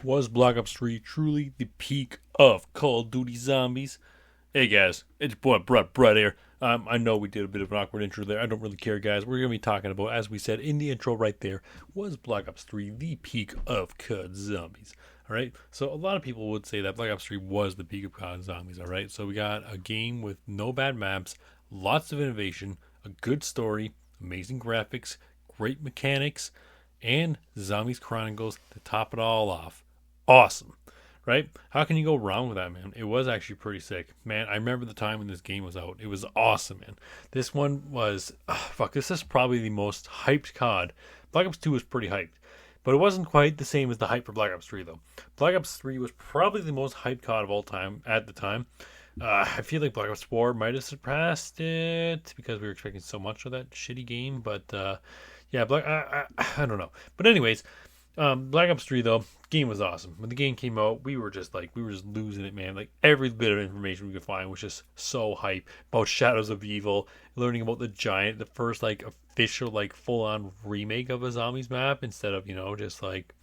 Was Black Ops 3 truly the peak of Call of Duty Zombies? Hey guys, it's your boy Brett here. I know we did a bit of an awkward intro there. I don't really care, guys. We're going to be talking about, as we said in the intro right there, was Black Ops 3 the peak of COD Zombies? Alright, so a lot of people would say that Black Ops 3 was the peak of COD Zombies, alright? So we got a game with no bad maps, lots of innovation, a good story, amazing graphics, great mechanics, and Zombies Chronicles to top it all off. Awesome, right? How can you go wrong with that, man? It was actually pretty sick, man. I remember the time when this game was out. It was awesome, man. This one was this is probably the most hyped COD. Black Ops 2 was pretty hyped, but it wasn't quite the same as the hype for Black Ops 3 though. Black Ops 3 was probably the most hyped COD of all time at the time. I feel like Black Ops 4 might have surpassed it because we were expecting so much of that shitty game, but yeah, I don't know. But anyways, Black Ops 3 though, game was awesome. When the game came out, we were just losing it, man. Like every bit of information we could find was just so hype about Shadows of Evil, learning about the Giant, the first like official like full on remake of a zombies map instead of just like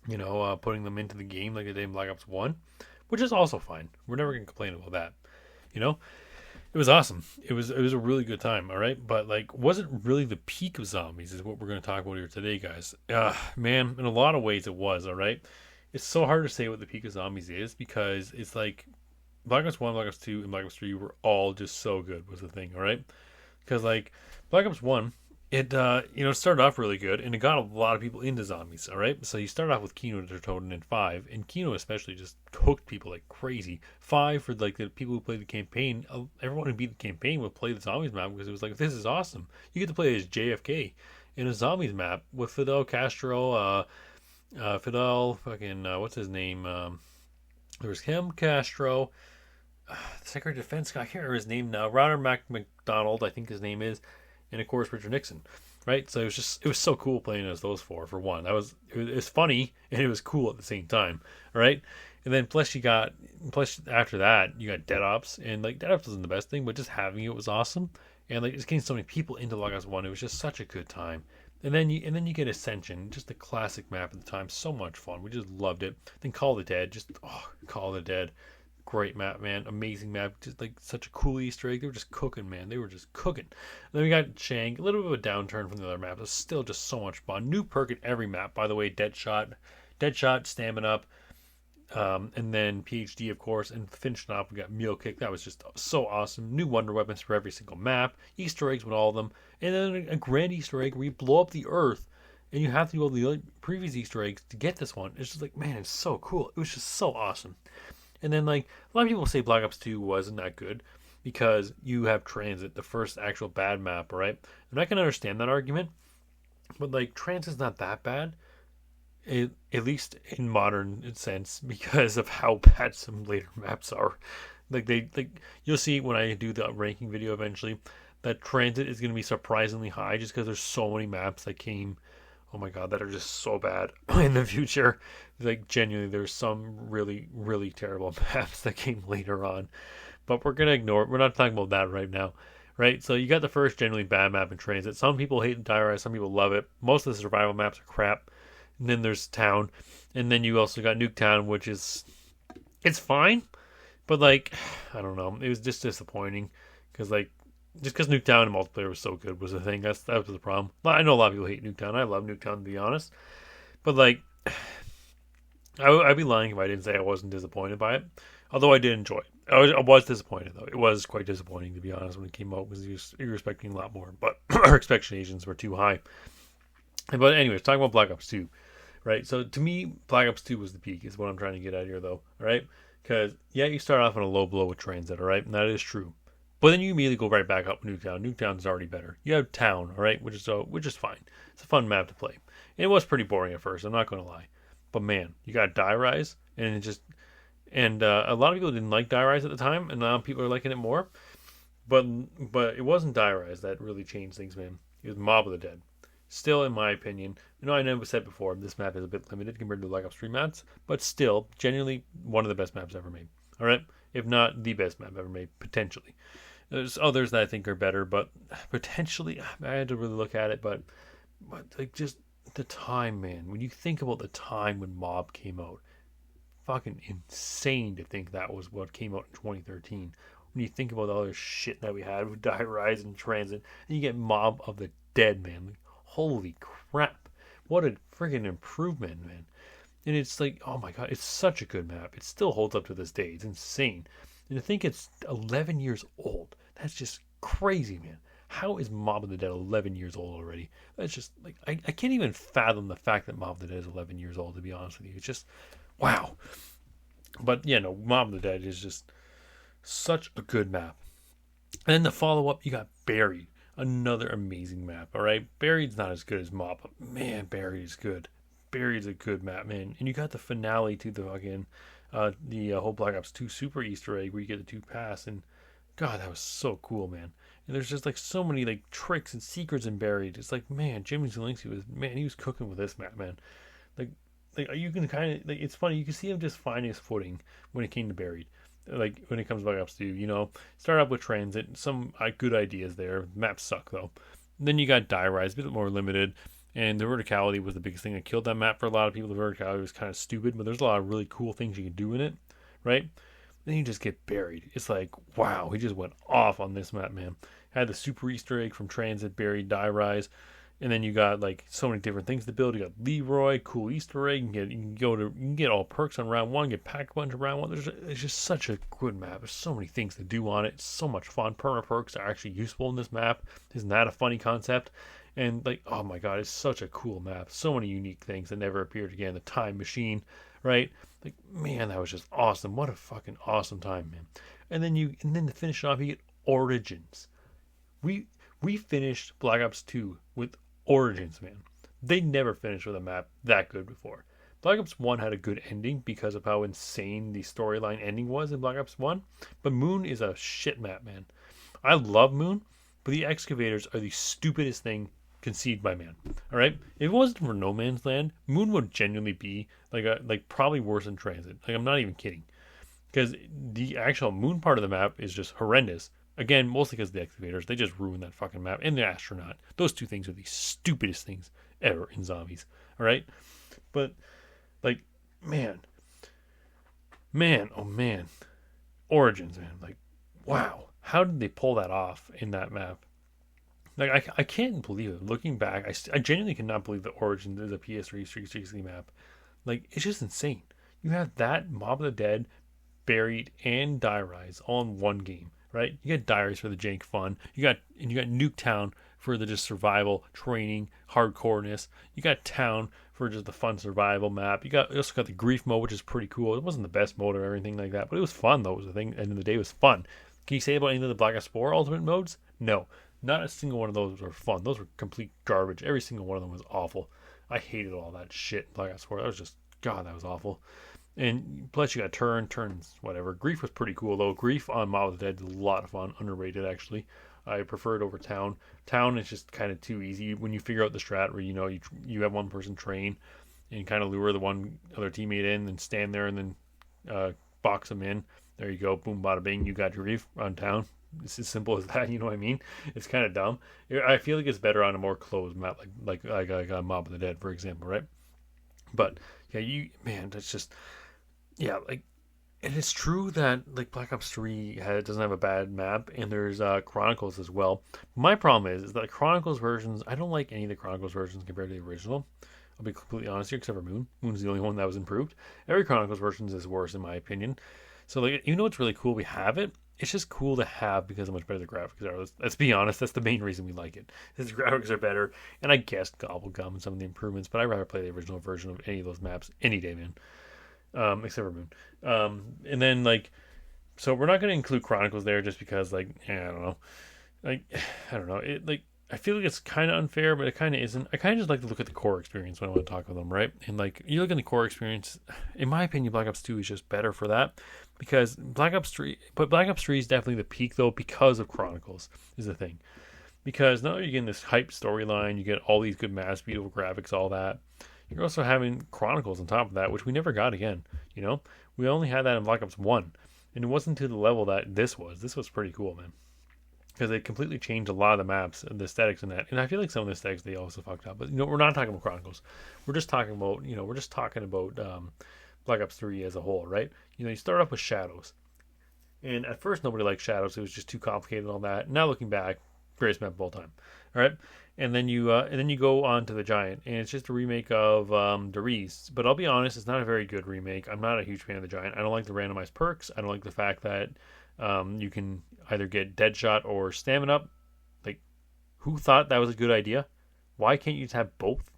putting them into the game like they did in Black Ops 1, which is also fine. We're never gonna complain about that, you know. It was awesome. It was a really good time, all right? But like wasn't really the peak of zombies is what we're going to talk about here today, guys. Man, in a lot of ways it was, all right? It's so hard to say what the peak of zombies is because it's like Black Ops 1, Black Ops 2, and Black Ops 3 were all just so good was the thing, all right? Because like Black Ops 1, it started off really good and it got a lot of people into zombies, all right? So you start off with Kino der Toten in 5, and Kino especially just hooked people like crazy. 5, for like the people who played the campaign, everyone who beat the campaign would play the zombies map because it was like, this is awesome. You get to play as JFK in a zombies map with Fidel Castro, what's his name? There was him, Castro, the Secretary of Defense guy, I can't remember his name now. Ronald McDonald, I think his name is, and of course Richard Nixon, right? So it was so cool playing as those four for one. It was funny and it was cool at the same time, right? And then plus after that you got Dead Ops, and like Dead Ops wasn't the best thing, but just having it was awesome, and like just getting so many people into Black Ops 1, it was just such a good time. And then you get Ascension, just a classic map at the time, so much fun. We just loved it. Then Call of the Dead, Call of the Dead. Great map, man. Amazing map. Just like such a cool Easter egg. They were just cooking, man. They were just cooking. And then we got Shank. A little bit of a downturn from the other maps. It's still just so much fun. New perk at every map, by the way. Deadshot, Stamina Up, and then PhD, of course. And finishing off, we got Meal Kick. That was just so awesome. New wonder weapons for every single map. Easter eggs with all of them. And then a grand Easter egg where you blow up the Earth. And you have to go to the previous Easter eggs to get this one. It's just like, man, it's so cool. It was just so awesome. And then, like, a lot of people say Black Ops 2 wasn't that good because you have Transit, the first actual bad map, right? And I can understand that argument, but, like, Transit's not that bad, at least in modern sense, because of how bad some later maps are. You'll see when I do the ranking video eventually, that Transit is going to be surprisingly high just because there's so many maps that came, oh my god, that are just so bad in the future. Like, genuinely, there's some really, really terrible maps that came later on. But we're going to ignore it. We're not talking about that right now. Right? So you got the first generally bad map in Transit. Some people hate Die Rise, some people love it. Most of the survival maps are crap. And then there's Town. And then you also got Nuketown, which is... it's fine. But, like, I don't know. It was just disappointing. Because, like, just because Nuketown and multiplayer was so good was the thing. That was the problem. I know a lot of people hate Nuketown. I love Nuketown, to be honest. But, like, I'd be lying if I didn't say I wasn't disappointed by it. Although I did enjoy it. I was disappointed, though. It was quite disappointing, to be honest, when it came out, because you were expecting a lot more. But our expectations were too high. But anyways, talking about Black Ops 2, right? So to me, Black Ops 2 was the peak, is what I'm trying to get at here, though. All right? Because, yeah, you start off on a low blow with Transit, all right? And that is true. But then you immediately go right back up with Nuketown. Nuketown's already better. You have Town, all right, which is fine. It's a fun map to play. And it was pretty boring at first, I'm not going to lie. But man, you got Die Rise, and a lot of people didn't like Die Rise at the time, and now people are liking it more. But it wasn't Die Rise that really changed things, man. It was Mob of the Dead. Still, in my opinion, I never said before, this map is a bit limited compared to Black Ops 3 maps, but still, genuinely one of the best maps ever made. All right, if not the best map ever made, potentially. There's others that I think are better, but potentially, I had to really look at it, but like, just the time, man. When you think about the time when Mob came out, fucking insane to think that was what came out in 2013. When you think about all the shit that we had with Die Rise and Transit, and you get Mob of the Dead, man. Like, holy crap. What a friggin' improvement, man. And it's like, oh my god, it's such a good map. It still holds up to this day. It's insane. And to think it's 11 years old, that's just crazy, man. How is Mob of the Dead 11 years old already? That's just like, I can't even fathom the fact that Mob of the Dead is 11 years old, to be honest with you. It's just, wow. But yeah, no, Mob of the Dead is just such a good map. And then the follow up, you got Buried, another amazing map. All right, Buried's not as good as Mob, but man, Buried is good. Buried's a good map, man. And you got the finale to the fucking the whole Black Ops 2 Super Easter egg where you get the 2 pass, and God, that was so cool, man. And there's just like so many like tricks and secrets in Buried. It's like, man, Jimmy Zielinski he was cooking with this map, man. Like you can kind of like, it's funny, you can see him just finding his footing when it came to Buried. Like when it comes to Black Ops 2, you know, start up with Transit, some good ideas there. Maps suck though. Then you got Die Rise, a bit more limited, and the verticality was the biggest thing that killed that map for a lot of people. The verticality was kind of stupid, but there's a lot of really cool things you can do in it, right? Then you just get Buried. It's like, wow, he just went off on this map, man. Had the super Easter egg from Transit, Buried, Die Rise, and then you got like so many different things to build. You got Leroy, cool Easter egg. You can get all perks on round one. Get pack a bunch of round one. It's just such a good map. There's so many things to do on it. It's so much fun. Perma perks are actually useful in this map. Isn't that a funny concept? And like, oh my god, it's such a cool map. So many unique things that never appeared again. The time machine, right? Like, man, that was just awesome. What a fucking awesome time, man. And then to finish it off, you get Origins. We finished Black Ops 2 with Origins, man. They never finished with a map that good before. Black Ops 1 had a good ending because of how insane the storyline ending was in Black Ops 1. But Moon is a shit map, man. I love Moon, but the excavators are the stupidest thing conceived by man. All right, if it wasn't for No Man's Land, Moon would genuinely be like probably worse than Transit. Like, I'm not even kidding, because the actual Moon part of the map is just horrendous. Again, mostly because the excavators, they just ruined that fucking map. And the astronaut. Those two things are the stupidest things ever in zombies. All right, but like, man, oh man, Origins, man. Like, wow, how did they pull that off in that map? Like, I can't believe it. Looking back, I genuinely cannot believe that Origins is a PS3 360 map. Like, it's just insane. You have that, Mob of the Dead, Buried, and Die Rise all in one game, right? You got Die Rise for the jank fun. You got Nuketown for the just survival, training, hardcoreness. You got Town for just the fun survival map. You also got the Grief mode, which is pretty cool. It wasn't the best mode or anything like that, but it was fun though. It was the thing. End of the day, it was fun. Can you say about any of the Black Ops 4 Ultimate modes? No. Not a single one of those were fun. Those were complete garbage. Every single one of them was awful. I hated all that shit. Black Ops 4. That was just, God, that was awful. And plus you got turns, whatever. Grief was pretty cool though. Grief on Mob of the Dead is a lot of fun. Underrated actually. I prefer it over Town. Town is just kind of too easy when you figure out the strat where you have one person train and kind of lure the one other teammate in and stand there and then box them in. There you go. Boom, bada bing. You got your Grief on Town. It's as simple as that, you know what I mean? It's kind of dumb. I feel like it's better on a more closed map, like Mob of the Dead, for example, right? But yeah, that's just, yeah, like, and it's true that like Black Ops 3 doesn't have a bad map, and there's Chronicles as well. My problem is that Chronicles versions, I don't like any of the Chronicles versions compared to the original. I'll be completely honest here, except for Moon. Moon's the only one that was improved. Every Chronicles version is worse in my opinion. So like, even though it's really cool we have it, it's just cool to have because of how much better the graphics are. Let's be honest, that's the main reason we like it. The graphics are better, and I guess Gobblegum and some of the improvements, but I'd rather play the original version of any of those maps any day, man. Except for Moon. And then, like, so we're not going to include Chronicles there just because, like, I don't know. Like, I don't know. It, like, I feel like it's kind of unfair, but it kind of isn't. I kind of just like to look at the core experience when I want to talk with them, right? And, like, you look at the core experience, in my opinion, Black Ops 2 is just better for that. Because Black Ops 3 is definitely the peak, though, because of Chronicles, is the thing. Because now you're getting this hype storyline, you get all these good maps, beautiful graphics, all that. You're also having Chronicles on top of that, which we never got again, you know? We only had that in Black Ops 1, and it wasn't to the level that this was. This was pretty cool, man. because they completely changed a lot of the maps and the aesthetics in that. And I feel like some of the aesthetics they also fucked up. But we're not talking about Chronicles. We're just talking about Black Ops 3 as a whole, right? You start off with Shadows, and at first nobody liked Shadows. It was just too complicated and all that. Now looking back, greatest map of all time. All right, and then you go on to the Giant, and it's just a remake of Deriz. But I'll be honest, it's not a very good remake. I'm not a huge fan of the Giant. I don't like the randomized perks. I don't like the fact that you can either get Deadshot or Stamina up. Like, who thought that was a good idea? Why can't you just have both?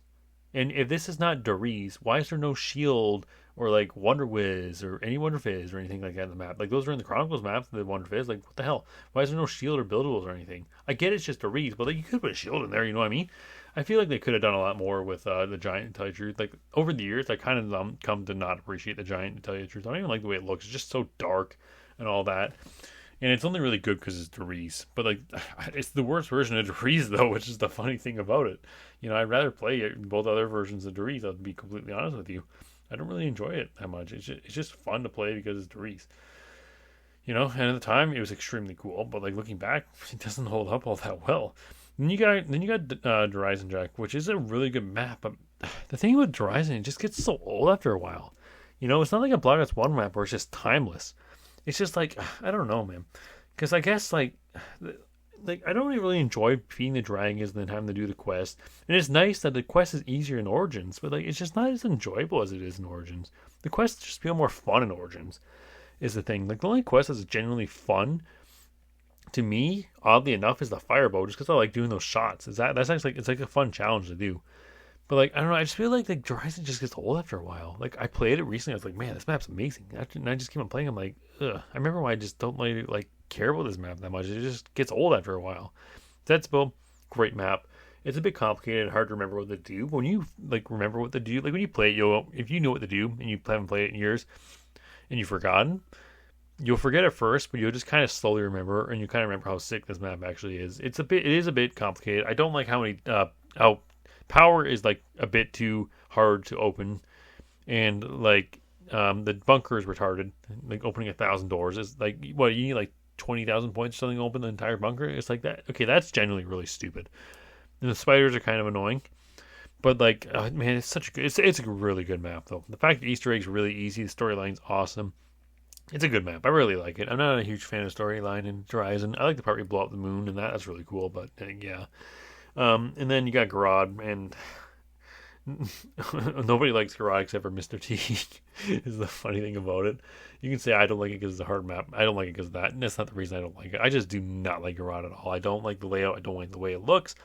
And if this is not Deriz, why is there no shield or like Wonder Wiz or any Wonder Fizz or anything like that in the map? Like, those are in the Chronicles map, the Wonder Fizz. Like, what the hell? Why is there no shield or buildables or anything? I get it's just Deriz, but like, you could put a shield in there, you know what I mean? I feel like they could have done a lot more with the Giant, to tell you the truth. Like, over the years, I kind of come to not appreciate the Giant, to tell you the truth. I don't even like the way it looks. It's just so dark and all that. And it's only really good because it's Deriz. But, like, it's the worst version of Deriz, though, which is the funny thing about it. I'd rather play both other versions of Deriz, I'll be completely honest with you. I don't really enjoy it that much. It's just fun to play because it's Deriz. And at the time, it was extremely cool. But, like, looking back, it doesn't hold up all that well. Then you got Derizen Jack, which is a really good map. But the thing with Derizen, it just gets so old after a while. It's not like a Black Ops 1 map where it's just timeless. It's just like, I don't know, man. Because I guess, like I don't really enjoy feeding the dragons and then having to do the quest. And it's nice that the quest is easier in Origins, but, like, it's just not as enjoyable as it is in Origins. The quests just feel more fun in Origins, is the thing. Like, the only quest that's genuinely fun, to me, oddly enough, is the Firebow, just because I like doing those shots. That's actually, it's like a fun challenge to do. But, like, I don't know, I just feel like Derizen just gets old after a while. Like, I played it recently, I was like, man, this map's amazing. And I just keep on playing, I'm like, ugh. I remember why I just don't care about this map that much. It just gets old after a while. Deadspell, great map. It's a bit complicated and hard to remember what to do. But when you, remember what to do, when you play it, if you know what to do, and you haven't played it in years, and you've forgotten, you'll forget at first, but you'll just kind of slowly remember, and you kind of remember how sick this map actually is. It is a bit complicated. I don't like how power is, like, a bit too hard to open, and the bunker is retarded. Like, opening 1,000 doors is like, what, you need like 20,000 points or something to open the entire bunker? It's like that. Okay, that's genuinely really stupid. And the spiders are kind of annoying, but man, it's such a good. It's a really good map though. The fact that Easter eggs are really easy, the storyline's awesome. It's a good map. I really like it. I'm not a huge fan of storyline in Derizen. I like the part where you blow up the moon, and that's really cool. But yeah. And then you got Garrote, and nobody likes Garrote except for Mr. T. Is the funny thing about it. You can say I don't like it because it's a hard map. I don't like it because of that. And that's not the reason I don't like it. I just do not like Garrote at all. I don't like the layout. I don't like the way it looks.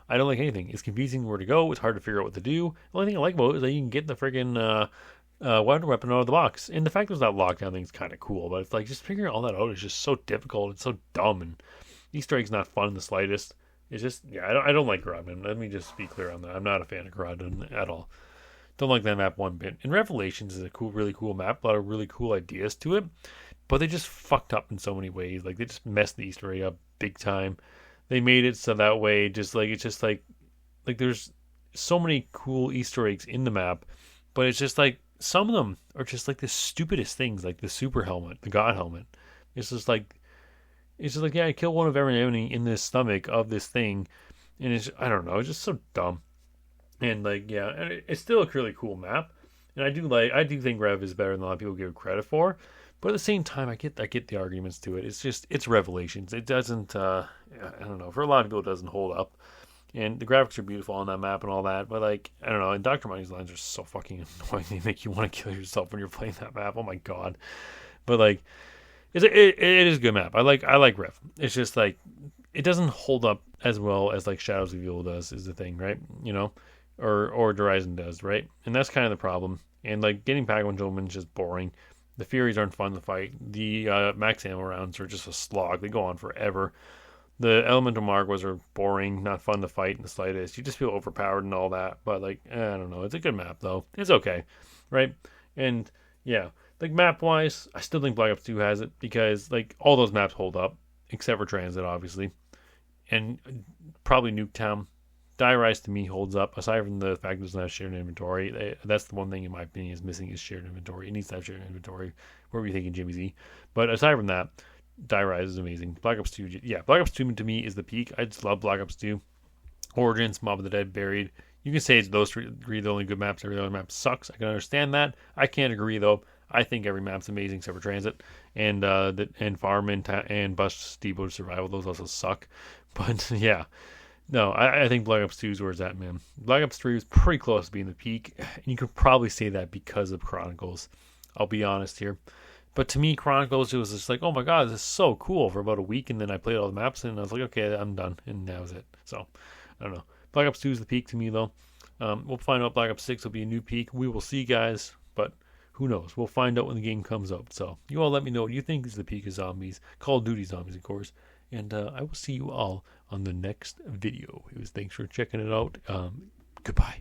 I don't like anything. It's confusing where to go. It's hard to figure out what to do. The only thing I like about it is that you can get the friggin' water weapon out of the box. And the fact there's that lockdown thing is kind of cool. But it's like, just figuring all that out is just so difficult. It's so dumb. And Easter egg's not fun in the slightest. It's just, yeah, I don't like Garrote, man. Let me just be clear on that. I'm not a fan of Garrote at all. Don't like that map one bit. And Revelations is a really cool map. A lot of really cool ideas to it. But they just fucked up in so many ways. Like, they just messed the Easter egg up big time. They made it so that way, just like, it's just like there's so many cool Easter eggs in the map. But it's just like, some of them are just like the stupidest things, like the super helmet, the God helmet. It's just like, yeah, I killed one of every enemy in the stomach of this thing, and I don't know, it's just so dumb. And yeah, and it's still a really cool map, and I do think Rev is better than a lot of people give it credit for. But at the same time, I get the arguments to it. It's Revelations. It doesn't, I don't know, for a lot of people it doesn't hold up. And the graphics are beautiful on that map and all that, but I don't know. And Dr. Money's lines are so fucking annoying. They make you want to kill yourself when you're playing that map. Oh my god! But it is a good map. I like Rev. It's just it doesn't hold up as well as Shadows of Evil does, is the thing, right? Or Derizen does, right? And that's kind of the problem. And getting Pac-Man Gentleman is just boring. The Furies aren't fun to fight. The max ammo rounds are just a slog. They go on forever. The Elemental Margwas are boring, not fun to fight in the slightest. You just feel overpowered and all that. But I don't know. It's a good map though. It's okay, right? And yeah. Map-wise, I still think Black Ops 2 has it because, all those maps hold up, except for Transit, obviously. And probably Nuketown. Die Rise, to me, holds up, aside from the fact it doesn't have shared inventory. That's the one thing, in my opinion, is missing is shared inventory. It needs to have shared inventory. What were you thinking, Jimmy Z? But aside from that, Die Rise is amazing. Black Ops 2, yeah, Black Ops 2 to me is the peak. I just love Black Ops 2. Origins, Mob of the Dead, Buried. You can say it's those three the only good maps. Every other map sucks. I can understand that. I can't agree though. I think every map's amazing except for Transit and Farm and Bust Depot Survival. Those also suck. But yeah, no, I think Black Ops 2 is where it's at, man. Black Ops 3 was pretty close to being the peak. And you could probably say that because of Chronicles. I'll be honest here. But to me, Chronicles, it was just like, oh my god, this is so cool for about a week. And then I played all the maps and I was like, okay, I'm done. And that was it. So, I don't know. Black Ops 2 is the peak to me, though. We'll find out Black Ops 6 will be a new peak. We will see, guys. But who knows? We'll find out when the game comes out. So, you all let me know what you think is the peak of zombies. Call of Duty zombies, of course. And I will see you all on the next video. Thanks for checking it out. Goodbye.